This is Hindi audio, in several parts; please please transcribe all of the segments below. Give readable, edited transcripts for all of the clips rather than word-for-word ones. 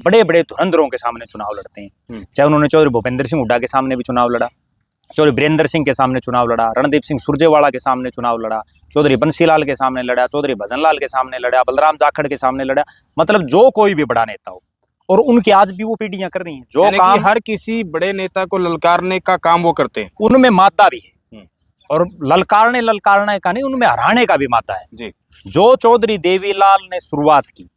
बड़े बड़े धुरंधरों के सामने चुनाव लड़ते हैं। चाहे उन्होंने चौधरी भूपेंद्र सिंह हुड्डा के सामने भी चुनाव लड़ा, चौधरी बीरेंद्र सिंह के सामने चुनाव लड़ा, रणदीप सिंह सुरजेवाला के सामने चुनाव लड़ा, चौधरी बंसीलाल के सामने लड़ा, चौधरी भजनलाल के सामने लड़ा, बलराम जाखड़ के सामने लड़ा। मतलब जो कोई भी बड़ा नेता हो, और उनकी आज भी वो पीढ़ियां कर रही हैं जो काम। हर किसी बड़े नेता को ललकारने का काम वो करते हैं। उनमें मादा भी है, और ललकारने का नहीं, उनमें हराने का भी मादा है जी। जो चौधरी देवीलाल ने शुरुआत की,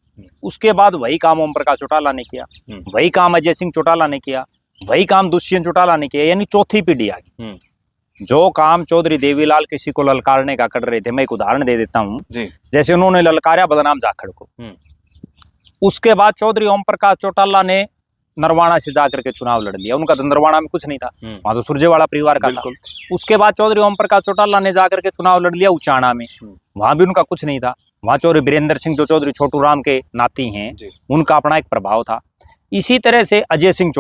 उसके बाद वही काम ओम प्रकाश चौटाला ने किया, वही काम अजय सिंह चौटाला ने किया, वही काम दुष्यंत चौटाला ने किया। यानी चौथी पीढ़ी आ गई। जो काम चौधरी देवीलाल किसी को ललकारने का कर रहे थे, मैं एक उदाहरण दे देता हूँ। जैसे उन्होंने ललकारा बलराम जाखड़ को, उसके बाद चौधरी ओम प्रकाश चौटाला ने नरवाना से जाकर के चुनाव लड़ लिया। उनका तो नरवाना में कुछ नहीं था, वहां तो सुरजेवाला परिवार का था। उसके बाद चौधरी ओम प्रकाश चौटाला ने जाकर के चुनाव लड़ लिया उचाना में, वहां भी उनका कुछ नहीं था। वहां चौधरी बीरेंद्र सिंह जो चौधरी छोटू राम के नाती हैं, उनका अपना एक प्रभाव था। इसी तरह से अजय सिंह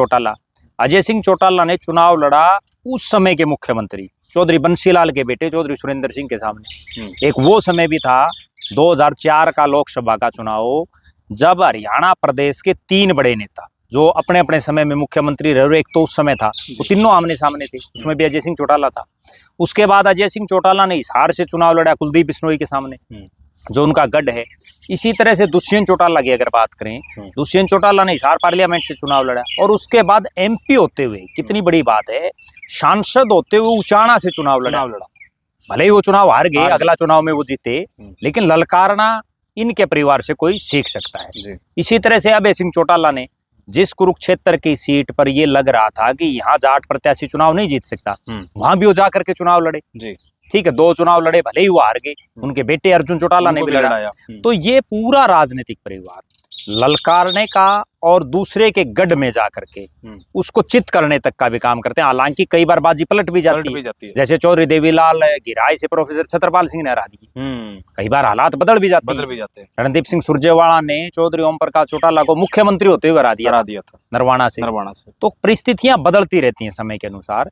चौटाला ने चुनाव लड़ा उस समय के मुख्यमंत्री चौधरी बंसीलाल के बेटे चौधरी सुरेंद्र सिंह के सामने। एक वो समय भी था 2004 का लोकसभा का चुनाव, जब हरियाणा प्रदेश के 3 बड़े नेता जो अपने अपने समय में मुख्यमंत्री रहे, एक तो उस समय था वो तीनों आमने सामने थे, उसमें भी अजय सिंह चौटाला था। उसके बाद अजय सिंह चौटाला ने हिसार से चुनाव लड़ा कुलदीप बिश्नोई के सामने, जो उनका गढ़ है। इसी तरह से दुष्यंत चौटाला की अगर बात करें, दुष्यंत चौटाला ने हिसार पार्लियामेंट से चुनाव लड़ा, और उसके बाद एमपी होते हुए, कितनी बड़ी बात है, सांसद होते हुए उचाना से चुनाव लड़ा। भले ही वो चुनाव हार गए, अगला चुनाव में वो जीते, लेकिन ललकारना इनके परिवार से कोई सीख सकता है। इसी तरह से अभय सिंह चौटाला ने जिस कुरुक्षेत्र की सीट पर ये लग रहा था कि यहाँ जाट प्रत्याशी चुनाव नहीं जीत सकता, वहां भी वो जाकर के चुनाव लड़े। ठीक है, 2 चुनाव लड़े, भले ही वो हार गए, उनके बेटे अर्जुन चौटाला ने भी लड़ा। तो ये पूरा राजनीतिक परिवार ललकारने का और दूसरे के गढ़ में जाकर के उसको चित करने तक का भी काम करते हैं। हालांकि कई बार बाजी पलट भी जाती है। जैसे चौधरी देवीलाल गिराई से प्रोफेसर छत्रपाल सिंह ने हरा दी, कई बार हालात बदल भी जाते हैं। रणदीप सिंह सुरजेवाला ने चौधरी ओम प्रकाश चौटाला को मुख्यमंत्री होते हुए हरा दिया था नरवाना से। तो परिस्थितियां बदलती रहती हैं समय के अनुसार।